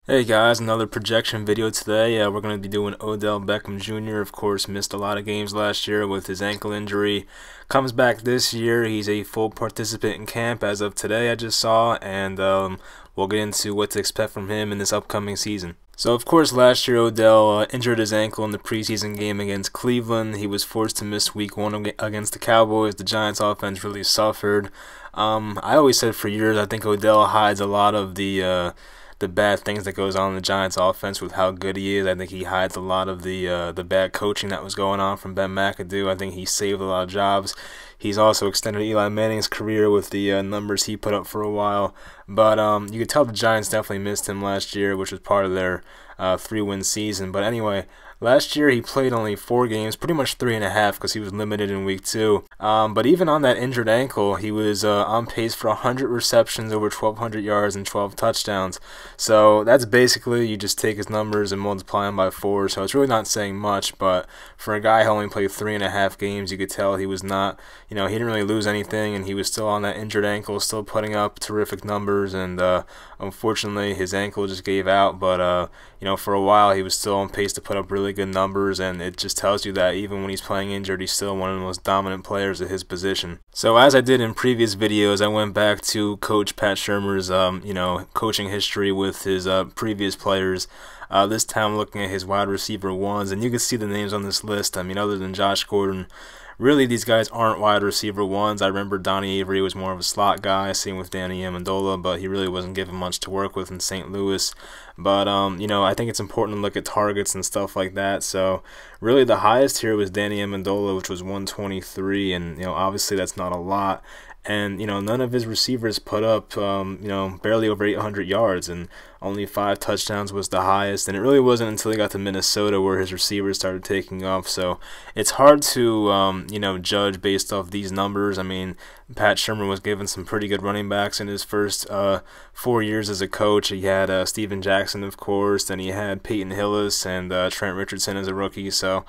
Hey guys, another projection video today. We're going to be doing Odell Beckham Jr. Of course, missed a lot of games last year with his ankle injury. Comes back this year. He's a full participant in camp as of today, I just saw, and we'll get into what to expect from him in this upcoming season. So, of course, last year Odell injured his ankle in the preseason game against Cleveland. He was forced to miss week 1 against the Cowboys. The Giants' offense really suffered. I always said for years I think Odell hides a lot of the bad things that goes on in the Giants offense with how good he is. I think he hides a lot of the bad coaching that was going on from Ben McAdoo. I think he saved a lot of jobs. He's also extended Eli Manning's career with the numbers he put up for a while. But you could tell the Giants definitely missed him last year, which was part of their 3-win season. But anyway, last year he played only 4 games, pretty much 3.5 because he was limited in week 2. But even on that injured ankle, he was on pace for 100 receptions, over 1,200 yards, and 12 touchdowns. So that's basically, you just take his numbers and multiply them by 4. So it's really not saying much, but for a guy who only played 3.5 games, you could tell he was not, he didn't really lose anything, and he was still on that injured ankle, still putting up terrific numbers. And unfortunately, his ankle just gave out. But for a while, he was still on pace to put up really good numbers, and it just tells you that even when he's playing injured, he's still one of the most dominant players at his position. So as I did in previous videos, I went back to Coach Pat Shurmur's coaching history with his previous players. This time looking at his wide receiver ones, and you can see the names on this list. I mean, other than Josh Gordon, really these guys aren't wide receiver ones. I remember Donnie Avery was more of a slot guy, same with Danny Amendola, but he really wasn't given much to work with in St. Louis. But I think it's important to look at targets and stuff like that. So really the highest here was Danny Amendola, which was 123, and obviously that's not a lot. And none of his receivers put up barely over 800 yards, and only 5 touchdowns was the highest. And it really wasn't until he got to Minnesota where his receivers started taking off. So it's hard to judge based off these numbers. I mean, Pat Shurmur was given some pretty good running backs in his first 4 years as a coach. He had Steven Jackson, of course, then he had Peyton Hillis and Trent Richardson as a rookie. So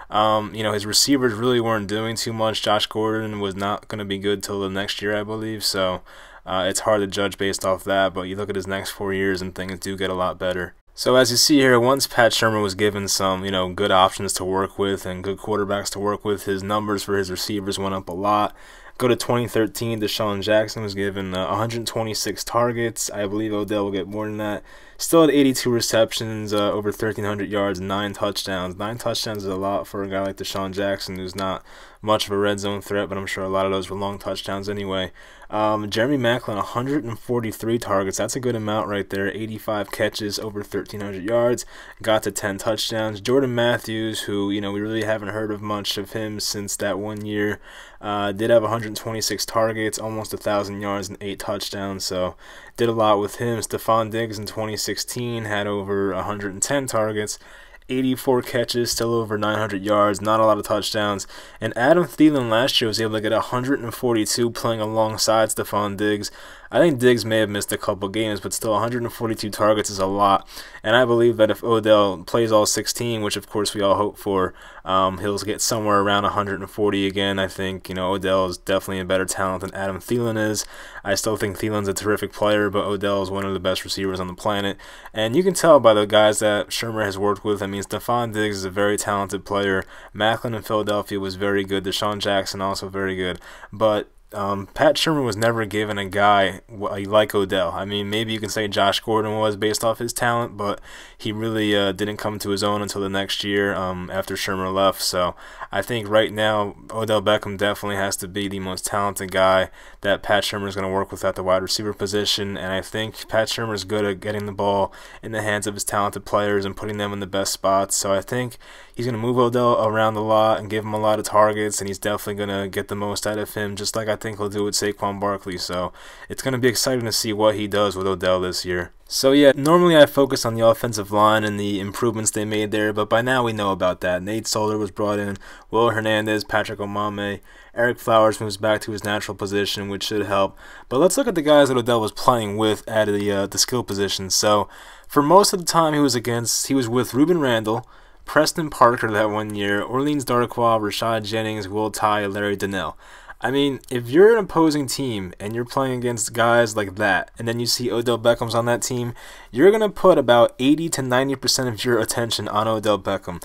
his receivers really weren't doing too much. Josh Gordon was not going to be good till the next year, I believe. So it's hard to judge based off that. But you look at his next 4 years, and things do get a lot better. So as you see here, once Pat Shurmur was given some, good options to work with and good quarterbacks to work with, his numbers for his receivers went up a lot. Go to 2013, Deshaun Jackson was given 126 targets. I believe Odell will get more than that. Still had 82 receptions, over 1,300 yards, 9 touchdowns. 9 touchdowns is a lot for a guy like Deshaun Jackson, who's not much of a red zone threat, but I'm sure a lot of those were long touchdowns anyway. Jeremy Maclin, 143 targets. That's a good amount right there. 85 catches, over 1,300 yards. Got to 10 touchdowns. Jordan Matthews, who, we really haven't heard of much of him since that 1 year, did have 126 targets, almost 1,000 yards, and 8 touchdowns. So did a lot with him. Stephon Diggs in 2016 had over 110 targets, 84 catches, still over 900 yards, not a lot of touchdowns. And Adam Thielen last year was able to get 142 playing alongside Stephon Diggs. I think Diggs may have missed a couple games, but still 142 targets is a lot. And I believe that if Odell plays all 16, which of course we all hope for, he'll get somewhere around 140 again. I think, Odell is definitely a better talent than Adam Thielen is. I still think Thielen's a terrific player, but Odell is one of the best receivers on the planet. And you can tell by the guys that Shurmur has worked with. I mean, Stephon Diggs is a very talented player. Maclin in Philadelphia was very good. Deshaun Jackson also very good. But Pat Shurmur was never given a guy like Odell. I mean, maybe you can say Josh Gordon was based off his talent, but he really didn't come to his own until the next year after Shurmur left. So I think right now Odell Beckham definitely has to be the most talented guy that Pat Shurmur is going to work with at the wide receiver position. And I think Pat Shurmur is good at getting the ball in the hands of his talented players and putting them in the best spots. So I think he's going to move Odell around a lot and give him a lot of targets, and he's definitely going to get the most out of him, just like I think he'll do with Saquon Barkley. So it's going to be exciting to see what he does with Odell this year. So yeah, normally I focus on the offensive line and the improvements they made there, but by now we know about that. Nate Solder was brought in, Will Hernandez, Patrick Omameh, Eric Flowers moves back to his natural position, which should help. But let's look at the guys that Odell was playing with at the skill position. So for most of the time he was with Ruben Randall, Preston Parker that 1 year, Orleans Darkwa, Rashad Jennings, Will Tye, Larry Donnell. I mean, if you're an opposing team and you're playing against guys like that, and then you see Odell Beckham's on that team, you're going to put about 80 to 90% of your attention on Odell Beckham.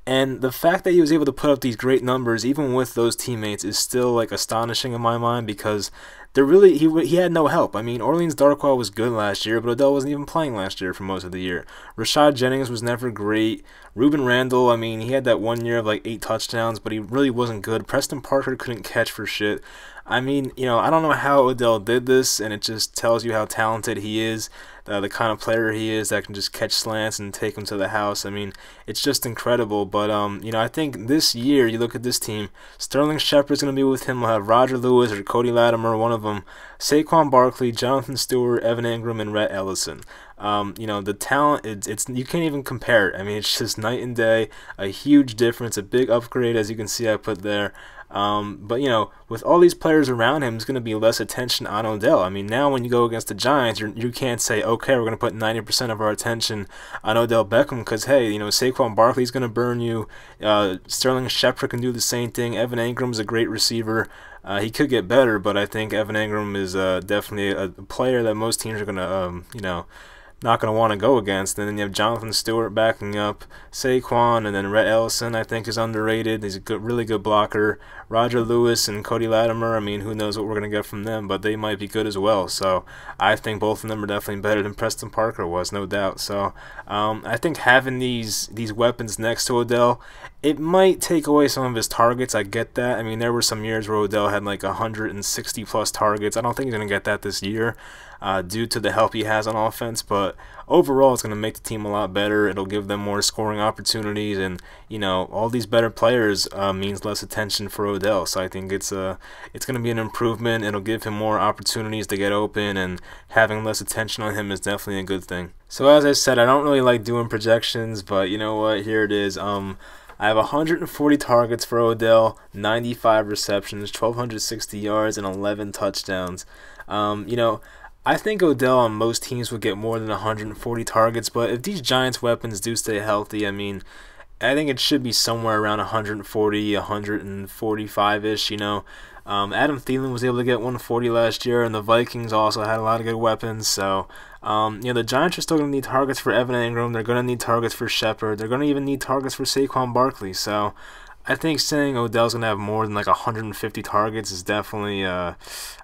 And the fact that he was able to put up these great numbers, even with those teammates, is still like astonishing in my mind, because he had no help. I mean, Orleans Darkwa was good last year, but Odell wasn't even playing last year for most of the year. Rashad Jennings was never great. Ruben Randall, I mean, he had that 1 year of like 8 touchdowns, but he really wasn't good. Preston Parker couldn't catch for shit. I mean, I don't know how Odell did this, and it just tells you how talented he is, the kind of player he is that can just catch slants and take them to the house. I mean, it's just incredible. But, I think this year, you look at this team, Sterling Shepard's going to be with him. We'll have Roger Lewis or Cody Latimer, one of them, Saquon Barkley, Jonathan Stewart, Evan Ingram, and Rhett Ellison. The talent, it's you can't even compare it. I mean, it's just night and day, a huge difference, a big upgrade, as you can see I put there. But with all these players around him, there's going to be less attention on Odell. I mean, now when you go against the Giants, you can't say, okay, we're going to put 90% of our attention on Odell Beckham, because, hey, Saquon Barkley's going to burn you. Sterling Shepard can do the same thing. Evan Ingram's a great receiver. He could get better, but I think Evan Ingram is definitely a player that most teams are going to, not going to want to go against. And then you have Jonathan Stewart backing up Saquon, and then Rhett Ellison, I think, is underrated. He's a really good blocker. Roger Lewis and Cody Latimer, I mean, who knows what we're going to get from them, but they might be good as well. So I think both of them are definitely better than Preston Parker was, no doubt. So I think having these weapons next to Odell, it might take away some of his targets. I get that. I mean, there were some years where Odell had like 160 plus targets. I don't think he's going to get that this year due to the help he has on offense, but overall it's going to make the team a lot better. It'll give them more scoring opportunities, and all these better players means less attention for Odell. So I think it's going to be an improvement. It'll give him more opportunities to get open, and having less attention on him is definitely a good thing. So as I said, I don't really like doing projections, but you know what, here it is. I have 140 targets for Odell, 95 receptions, 1,260 yards, and 11 touchdowns. I think Odell on most teams would get more than 140 targets, but if these Giants weapons do stay healthy, I mean, I think it should be somewhere around 140, 145-ish, Adam Thielen was able to get 140 last year, and the Vikings also had a lot of good weapons. So, the Giants are still going to need targets for Evan Ingram. They're going to need targets for Shepard. They're going to even need targets for Saquon Barkley. So, I think saying Odell's going to have more than like 150 targets is definitely, I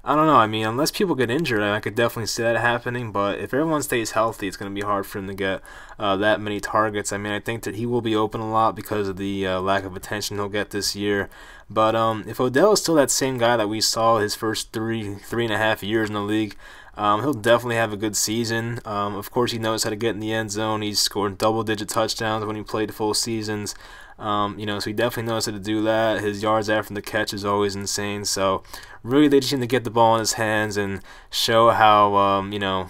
don't know. I mean, unless people get injured, I could definitely see that happening. But if everyone stays healthy, it's going to be hard for him to get that many targets. I mean, I think that he will be open a lot because of the lack of attention he'll get this year. But if Odell is still that same guy that we saw his first three and a half years in the league, he'll definitely have a good season. Of course, he knows how to get in the end zone. He's scored double-digit touchdowns when he played full seasons. So he definitely knows how to do that. His yards after the catch is always insane. So really, they just need to get the ball in his hands and show how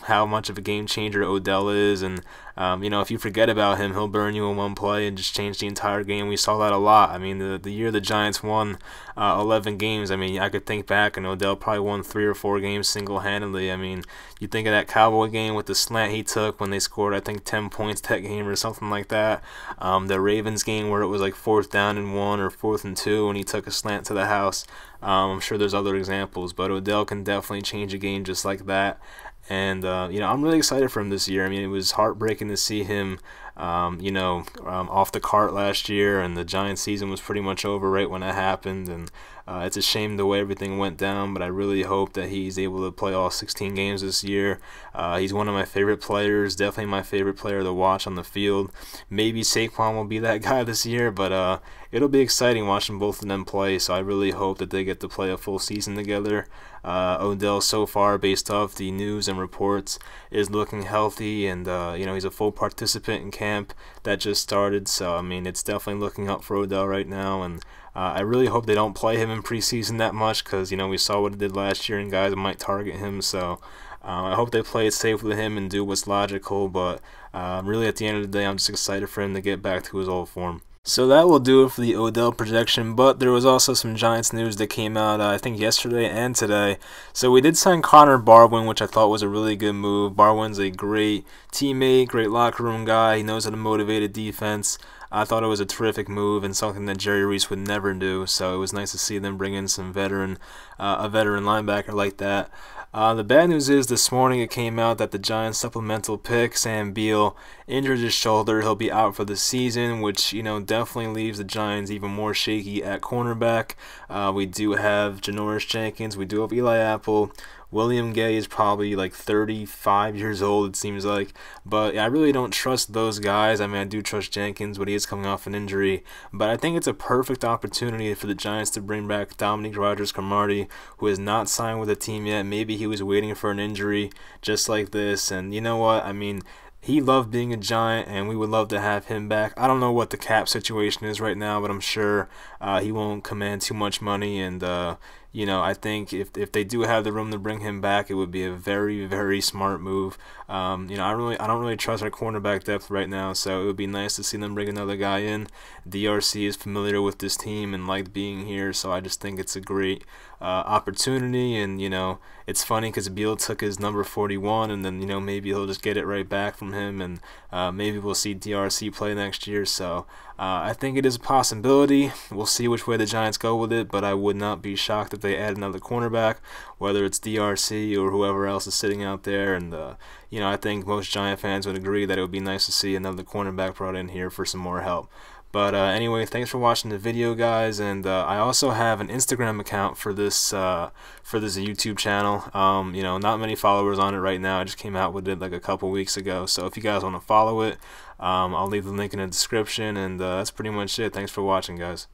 how much of a game changer Odell is. And if you forget about him, he'll burn you in one play and just change the entire game. We saw that a lot. I mean, the year the Giants won 11 games, I mean, I could think back, and Odell probably won 3 or 4 games single-handedly. I mean, you think of that Cowboy game with the slant he took when they scored, I think, 10 points that game or something like that. The Ravens game where it was like 4th down and 1 or 4th and 2, and he took a slant to the house. I'm sure there's other examples, but Odell can definitely change a game just like that. And I'm really excited for him this year. I mean, it was heartbreaking to see him off the cart last year, and the Giants season was pretty much over right when that happened. And it's a shame the way everything went down, but I really hope that he's able to play all 16 games this year. He's one of my favorite players, definitely my favorite player to watch on the field. Maybe Saquon will be that guy this year, but it'll be exciting watching both of them play, so I really hope that they get to play a full season together. Odell, so far, based off the news and reports, is looking healthy, and he's a full participant in camp that just started. So I mean, it's definitely looking up for Odell right now, and I really hope they don't play him in preseason that much, because we saw what it did last year, and guys might target him. So I hope they play it safe with him and do what's logical. But really, at the end of the day, I'm just excited for him to get back to his old form. So that will do it for the Odell projection, but there was also some Giants news that came out, I think, yesterday and today. So we did sign Connor Barwin, which I thought was a really good move. Barwin's a great teammate, great locker room guy. He knows how to motivate a defense. I thought it was a terrific move and something that Jerry Reese would never do. So it was nice to see them bring in some a veteran linebacker like that. The bad news is this morning it came out that the Giants supplemental pick, Sam Beal, injured his shoulder. He'll be out for the season, which, definitely leaves the Giants even more shaky at cornerback. We do have Janoris Jenkins. We do have Eli Apple. William Gay is probably like 35 years old, it seems like. But I really don't trust those guys. I mean, I do trust Jenkins, but he is coming off an injury. But I think it's a perfect opportunity for the Giants to bring back Dominique Rodgers-Cromartie, who has not signed with the team yet. Maybe he was waiting for an injury just like this. And you know what? I mean, he loved being a Giant, and we would love to have him back. I don't know what the cap situation is right now, but I'm sure he won't command too much money. And I think if they do have the room to bring him back, it would be a very, very smart move. I don't really trust our cornerback depth right now, so it would be nice to see them bring another guy in. DRC is familiar with this team and liked being here, so I just think it's a great opportunity. And it's funny because Beal took his number 41, and then maybe he'll just get it right back from him, and maybe we'll see DRC play next year. So I think it is a possibility. We'll see which way the Giants go with it, but I would not be shocked if they add another cornerback, whether it's DRC or whoever else is sitting out there. And I think most Giant fans would agree that it would be nice to see another cornerback brought in here for some more help. But anyway, thanks for watching the video, guys. And I also have an Instagram account for this YouTube channel. Not many followers on it right now. I just came out with it like a couple weeks ago. So if you guys want to follow it, I'll leave the link in the description. And that's pretty much it. Thanks for watching, guys.